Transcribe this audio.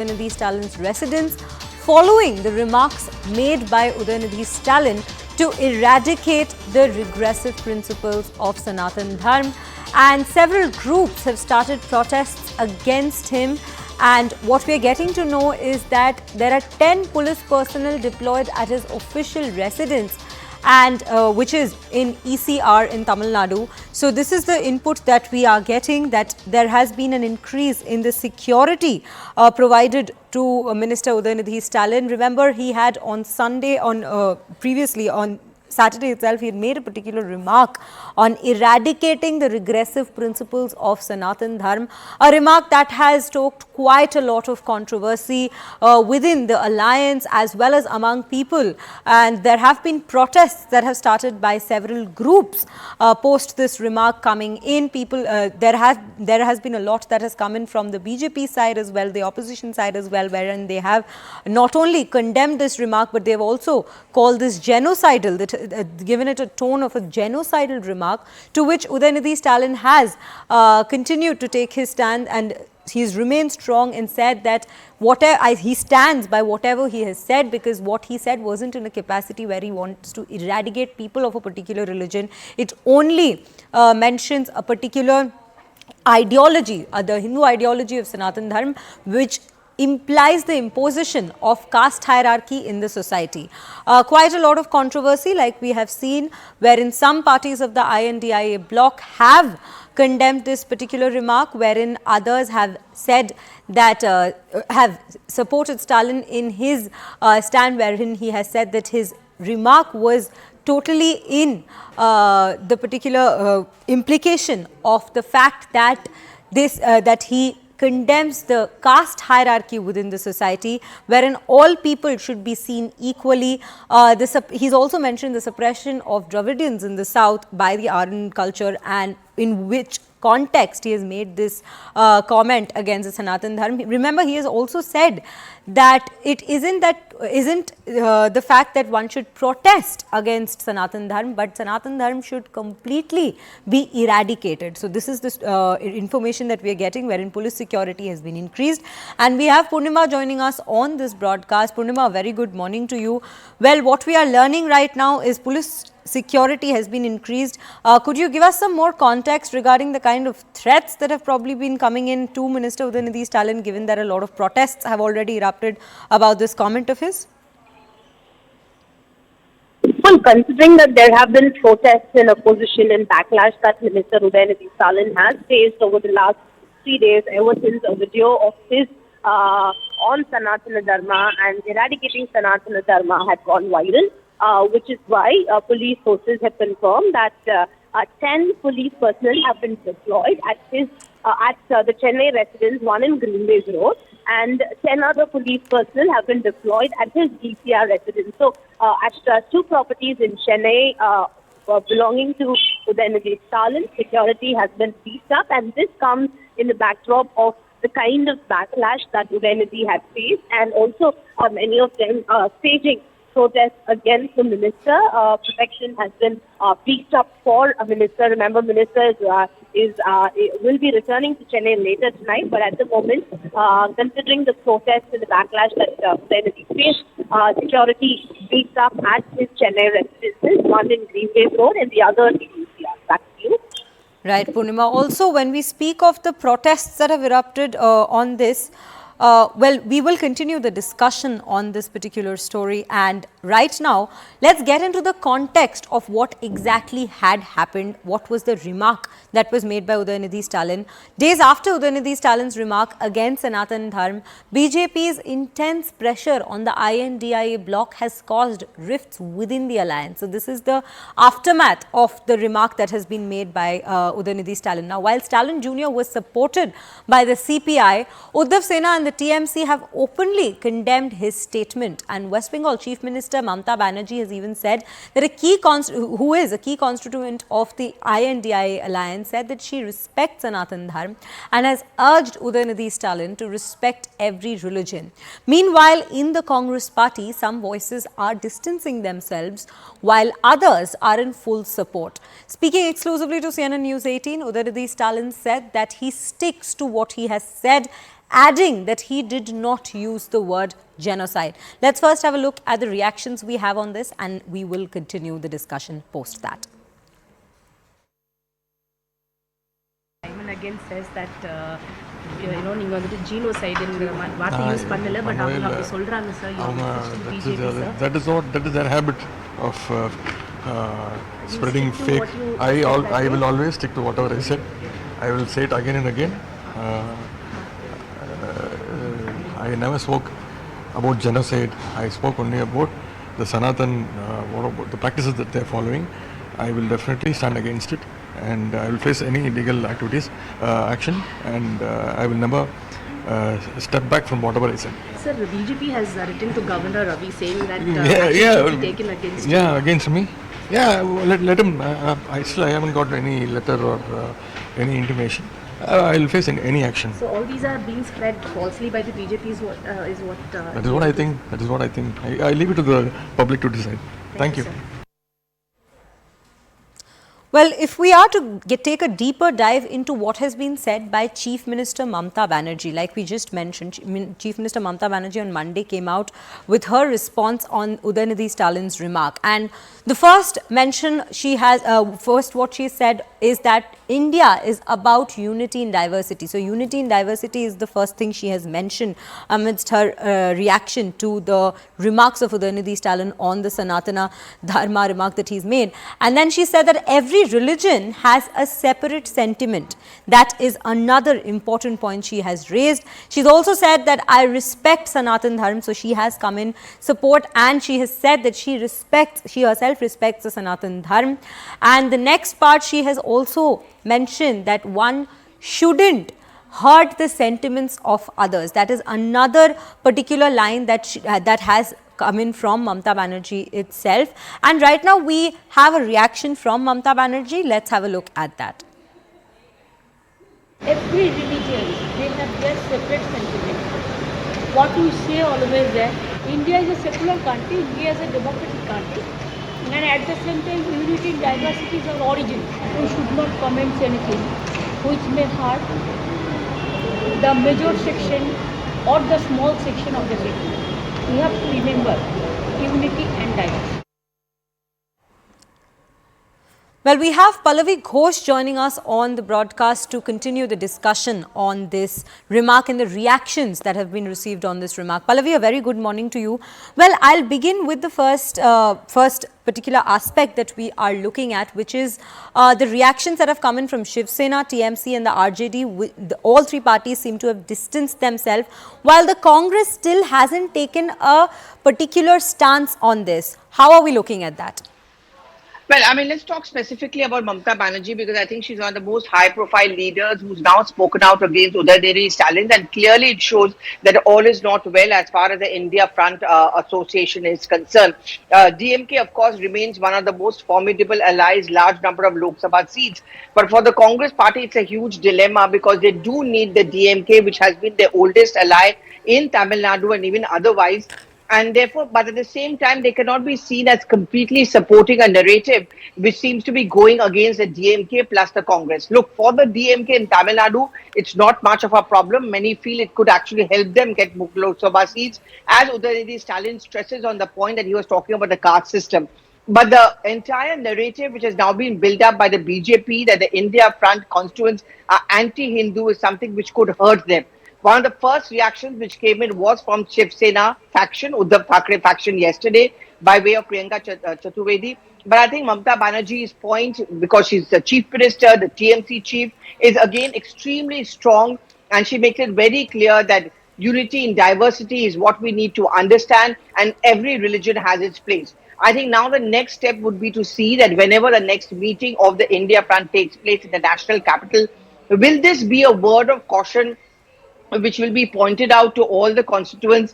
Udayanidhi Stalin's residence following the remarks made by Udayanidhi Stalin to eradicate the regressive principles of Sanatan Dharma, and several groups have started protests against him. And what we are getting to know is that there are 10 police personnel deployed at his official residence, and which is in ECR in Tamil Nadu. So this is the input that we are getting, that there has been an increase in the security provided to Minister Udayanidhi Stalin. Remember, he had on previously on Saturday itself, he had made a particular remark on eradicating the regressive principles of Sanatan Dharma, a remark that has stoked quite a lot of controversy within the alliance as well as among people. And there have been protests that have started by several groups post this remark coming in. There has been a lot that has come in from the BJP side as well, the opposition side as well, wherein they have not only condemned this remark, but they have also called this genocidal, given it a tone of a genocidal remark, to which Udayanidhi Stalin has continued to take his stand, and he's remained strong and said that he stands by whatever he has said, because what he said wasn't in a capacity where he wants to eradicate people of a particular religion. It only mentions a particular ideology, the Hindu ideology of Sanatan Dharma, which implies the imposition of caste hierarchy in the society. Quite a lot of controversy, like we have seen, wherein some parties of the INDIA bloc have condemned this particular remark, wherein others have said that have supported Stalin in his stand, wherein he has said that his remark was totally in the particular implication of the fact that that he condemns the caste hierarchy within the society, wherein all people should be seen equally. He's also mentioned the suppression of Dravidians in the south by the Aryan culture, and in which context he has made this comment against the Sanatan Dharma. Remember, he has also said that it isn't the fact that one should protest against Sanatan Dharma, but Sanatan Dharma should completely be eradicated. So this is the information that we are getting, wherein police security has been increased. And we have Purnima joining us on this broadcast. Purnima, a very good morning to you. Well, what we are learning right now is police security has been increased. Could you give us some more context regarding the kind of threats that have probably been coming in to Minister Udayanidhi Stalin, given that a lot of protests have already erupted about this comment of his? Well, considering that there have been protests in opposition and backlash that Minister Udayanidhi Stalin has faced over the last 3 days, ever since a video of his on Sanatana Dharma and eradicating Sanatana Dharma had gone viral, which is why police sources have confirmed that 10 police personnel have been deployed at the Chennai residence, one in Greenways Road, and 10 other police personnel have been deployed at his ECR residence. So, at 2 properties in Chennai belonging to Udayanidhi Stalin, security has been beefed up, and this comes in the backdrop of the kind of backlash that Udayanidhi had faced, and also many of them staging protests against the minister. Protection has been beefed up for a minister. Remember, minister will be returning to Chennai later tonight, but at the moment, considering the protests and the backlash that Udayanidhi faced, security beefed up at his Chennai residences, one in Greenways Road and the other in ECR. Back to you. Right, Purnima. Also, when we speak of the protests that have erupted on this, well, we will continue the discussion on this particular story, and right now, let's get into the context of what exactly had happened. What was the remark that was made by Udayanidhi Stalin? Days after Udayanidhi Stalin's remark against Sanatan Dharma, BJP's intense pressure on the INDIA bloc has caused rifts within the alliance. So this is the aftermath of the remark that has been made by Udayanidhi Stalin. Now, while Stalin Jr. was supported by the CPI, Uddhav Sena and the TMC have openly condemned his statement, and West Bengal Chief Minister Mamata Banerjee has even said that who is a key constituent of the INDIA alliance, said that she respects Sanatan Dharma and has urged Udayanidhi Stalin to respect every religion. Meanwhile, in the Congress party, some voices are distancing themselves while others are in full support. Speaking exclusively to CNN News 18, Udayanidhi Stalin said that he sticks to what he has said adding that he did not use the word genocide. Let's first have a look at the reactions we have on this, and we will continue the discussion post that. Simon again says that நீங்க வந்துட்டு ஜீனோசைடுங்கிற வார்த்தை use பண்ணல but அவங்க அப்படி சொல்றாங்க sir. That is their habit of spreading fake. I will always stick to whatever I said. I will say it again and again. I never spoke about genocide. I spoke only about the Sanatan, the practices that they are following. I will definitely stand against it, and I will face any illegal activities, action, and I will never step back from whatever I said. Sir, the BJP has written to Governor Ravi saying that action should be taken against him. Against me. Let him. I haven't got any letter or any intimation. I will face any action. So all these are being spread falsely by the BJP is what that is what I think. That is what I think. I leave it to the public to decide. Thank you. Sir. Well, if we are to take a deeper dive into what has been said by Chief Minister Mamta Banerjee, like we just mentioned, Chief Minister Mamta Banerjee on Monday came out with her response on Udayanidhi Stalin's remark. And the first mention she has, first what she said is that India is about unity in diversity. So unity in diversity is the first thing she has mentioned amidst her reaction to the remarks of Udayanidhi Stalin on the Sanatana Dharma remark that he's made. And then she said that every religion has a separate sentiment. That is another important point she has raised. She's also said that I respect Sanatan Dharma, so she has come in support, and she has said that she herself respects the Sanatan Dharma. And the next part, she has also mentioned that one shouldn't hurt the sentiments of others. That is another particular line that has come in from Mamta Banerjee itself. And right now we have a reaction from Mamta Banerjee. Let's have a look at that. Every religion, they have their separate sentiment. What we say always that India is a secular country, India is a democratic country, and at the same time unity and diversity is our origin. We should not comment anything which may hurt the major section or the small section of the section. We have to remember unity and diversity. Well, we have Pallavi Ghosh joining us on the broadcast to continue the discussion on this remark and the reactions that have been received on this remark. Pallavi, a very good morning to you. Well, I'll begin with the first particular aspect that we are looking at, which is the reactions that have come in from Shiv Sena, TMC and the RJD. All three parties seem to have distanced themselves, while the Congress still hasn't taken a particular stance on this. How are we looking at that? Well, I mean, let's talk specifically about Mamta Banerjee, because I think she's one of the most high-profile leaders who's now spoken out against Udayanidhi Stalin, and clearly it shows that all is not well as far as the India Front Association is concerned. DMK, of course, remains one of the most formidable allies, large number of Lok Sabha seats. But for the Congress party, it's a huge dilemma, because they do need the DMK, which has been their oldest ally in Tamil Nadu and even otherwise. And therefore, but at the same time, they cannot be seen as completely supporting a narrative which seems to be going against the DMK plus the Congress. Look, for the DMK in Tamil Nadu, it's not much of a problem. Many feel it could actually help them get Lok Sabha seats, as Udayanidhi Stalin stresses on the point that he was talking about the caste system. But the entire narrative which has now been built up by the BJP that the India Front constituents are anti-Hindu is something which could hurt them. One of the first reactions which came in was from Shiv Sena faction, Uddhav Thackeray faction yesterday by way of Priyanka Chaturvedi. But I think Mamta Banerjee's point, because she's the chief minister, the TMC chief, is again extremely strong, and she makes it very clear that unity in diversity is what we need to understand, and every religion has its place. I think now the next step would be to see that whenever the next meeting of the India Front takes place in the national capital, will this be a word of caution which will be pointed out to all the constituents